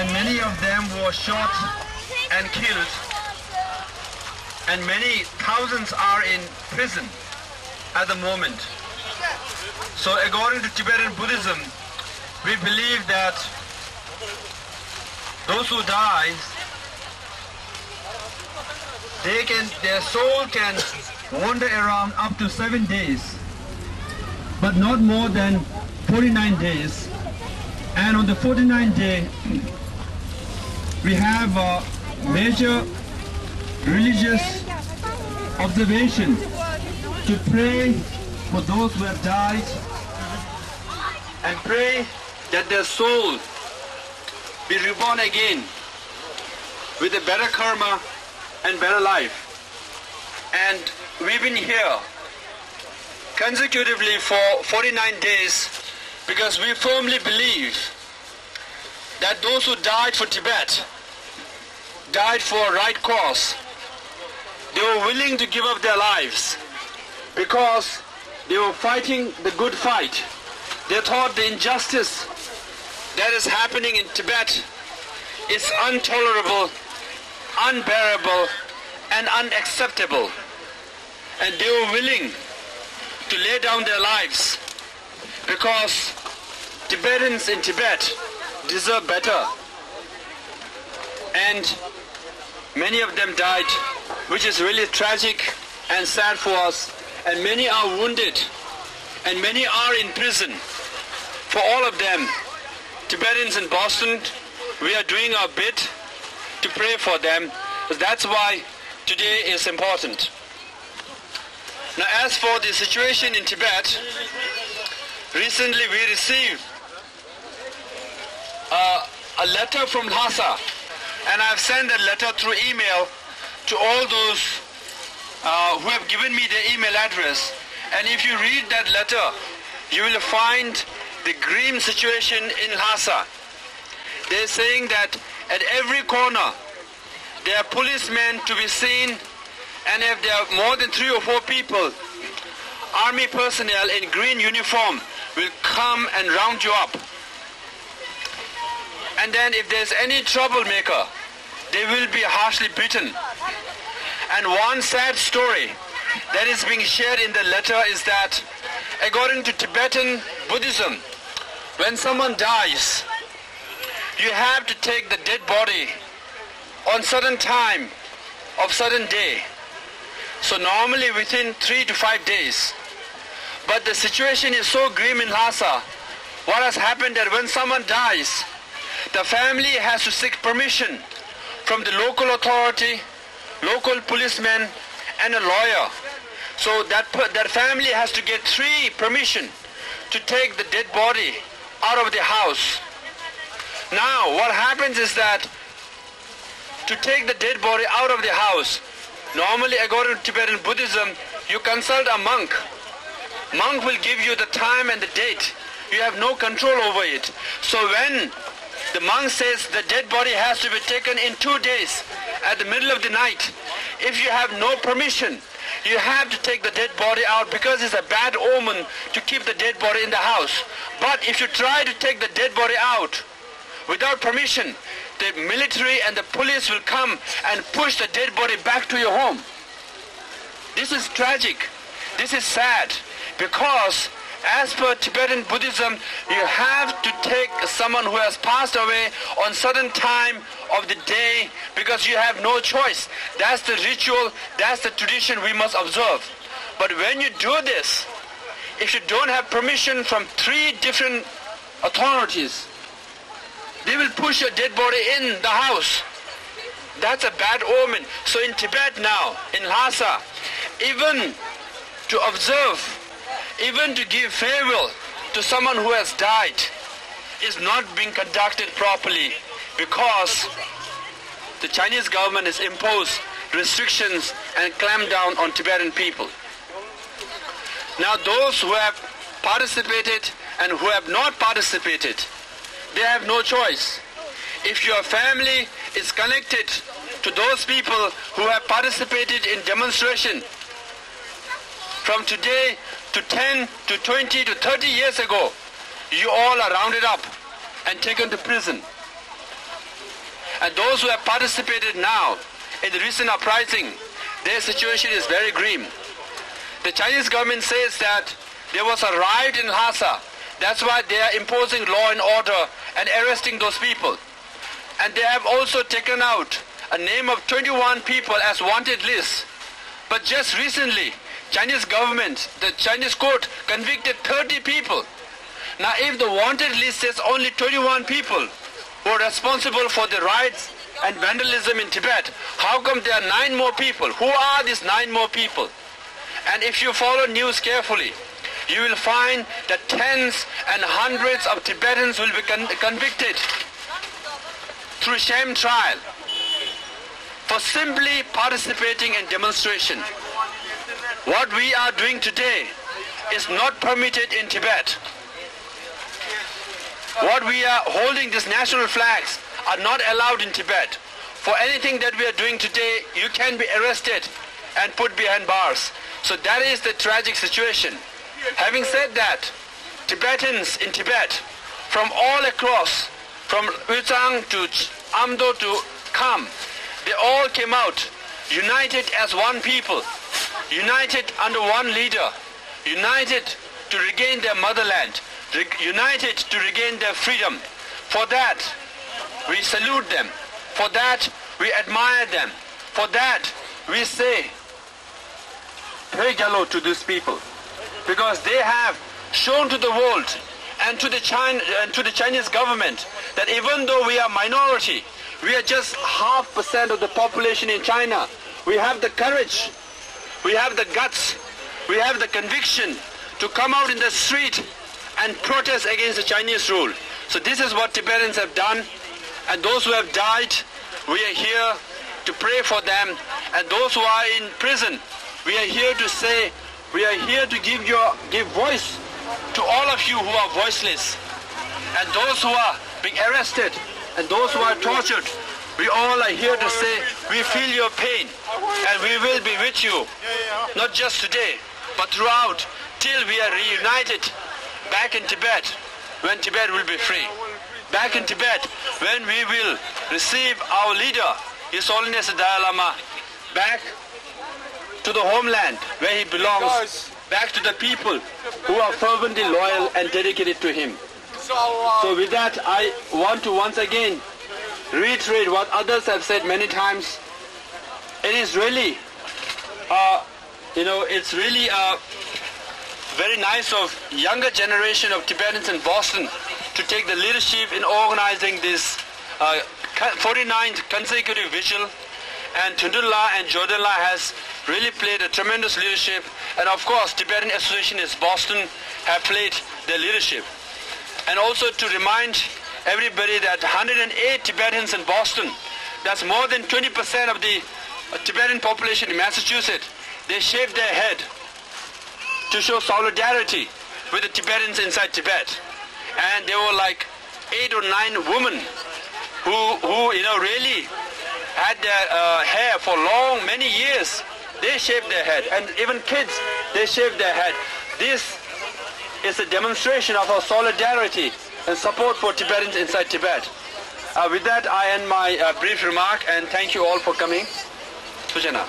and many of them were shot and killed, and many thousands are in prison at the moment. So according to Tibetan Buddhism, we believe that those who die, their soul can wander around up to 7 days, but not more than 49 days. And on the 49th day, we have a major religious observation to pray for those who have died and pray that their soul be reborn again with a better karma and better life. And we've been here consecutively for 49 days because we firmly believe that those who died for Tibet died for a right cause. They were willing to give up their lives because they were fighting the good fight. They thought the injustice that is happening in Tibet is intolerable, unbearable, and unacceptable. And they were willing to lay down their lives because Tibetans in Tibet deserve better. And many of them died, which is really tragic and sad for us. And many are wounded, and many are in prison. For all of them, Tibetans in Boston, we are doing our bit to pray for them. That's why today is important. Now, as for the situation in Tibet, recently we received a letter from Lhasa, and I've sent that letter through email to all those who have given me their email address. And if you read that letter, you will find the grim situation in Lhasa. They're saying that at every corner there are policemen to be seen, and if there are more than 3 or 4 people, army personnel in green uniform will come and round you up. And then if there's any troublemaker, they will be harshly beaten. And one sad story that is being shared in the letter is that according to Tibetan Buddhism, when someone dies, you have to take the dead body on certain time of certain day. So normally within 3 to 5 days. But the situation is so grim in Lhasa. What has happened that when someone dies, the family has to seek permission from the local authority, local policeman, and a lawyer. So that family has to get 3 permission to take the dead body out of the house. Now what happens is that to take the dead body out of the house, normally according to Tibetan Buddhism, you consult a monk. Monk will give you the time and the date. You have no control over it. So when the monk says the dead body has to be taken in 2 days at the middle of the night, if you have no permission, you have to take the dead body out because it's a bad omen to keep the dead body in the house. But if you try to take the dead body out without permission, the military and the police will come and push the dead body back to your home. This is tragic. This is sad because as per Tibetan Buddhism, you have to take someone who has passed away on certain time of the day because you have no choice. That's the ritual, that's the tradition we must observe. But when you do this, if you don't have permission from 3 different authorities, they will push your dead body in the house. That's a bad omen. So in Tibet now, in Lhasa, even to observe, even to give farewell to someone who has died is not being conducted properly because the Chinese government has imposed restrictions and clamped down on Tibetan people. Now those who have participated and who have not participated, they have no choice. If your family is connected to those people who have participated in demonstration from today to 10 to 20 to 30 years ago, you all are rounded up and taken to prison. And those who have participated now in the recent uprising, their situation is very grim. The Chinese government says that there was a riot in Lhasa. That's why they are imposing law and order and arresting those people. And they have also taken out a name of 21 people as wanted lists. But just recently, Chinese government, the Chinese court convicted 30 people. Now if the wanted list says only 21 people who are responsible for the riots and vandalism in Tibet, how come there are 9 more people? Who are these 9 more people? And if you follow news carefully, you will find that tens and hundreds of Tibetans will be convicted through sham trial for simply participating in demonstration. What we are doing today is not permitted in Tibet. What we are holding, these national flags, are not allowed in Tibet. For anything that we are doing today, you can be arrested and put behind bars. So that is the tragic situation. Having said that, Tibetans in Tibet, from all across, from Uzang to Amdo to Kham, they all came out, united as one people, united under one leader, united to regain their motherland, united to regain their freedom. For that, we salute them. For that, we admire them. For that, we say, pray gallo to these people, because they have shown to the world and to the Chinese government that even though we are minority, we are just 0.5% of the population in China. We have the courage, we have the guts, we have the conviction to come out in the street and protest against the Chinese rule. So this is what Tibetans have done, and those who have died, we are here to pray for them, and those who are in prison, we are here to say, we are here to give voice to all of you who are voiceless, and those who are being arrested, and those who are tortured. We all are here to say, we feel your pain, and we will be with you, not just today, but throughout, till we are reunited back in Tibet, when Tibet will be free. Back in Tibet, when we will receive our leader, His Holiness the Dalai Lama, back to the homeland where he belongs, back to the people who are fervently loyal and dedicated to him. So with that, I want to once again reiterate what others have said many times. It is really, it's really very nice of younger generation of Tibetans in Boston to take the leadership in organizing this 49th consecutive vigil. And Thundunla and Jordanla has really played a tremendous leadership, and of course Tibetan Association in Boston have played their leadership. And also to remind everybody that 108 Tibetans in Boston, that's more than 20% of the Tibetan population in Massachusetts, they shaved their head to show solidarity with the Tibetans inside Tibet. And there were like 8 or 9 women who really had their hair for many years. They shaved their head, and even kids, they shaved their head. This is a demonstration of our solidarity and support for Tibetans inside Tibet. With that, I end my brief remark, and thank you all for coming. Sujana.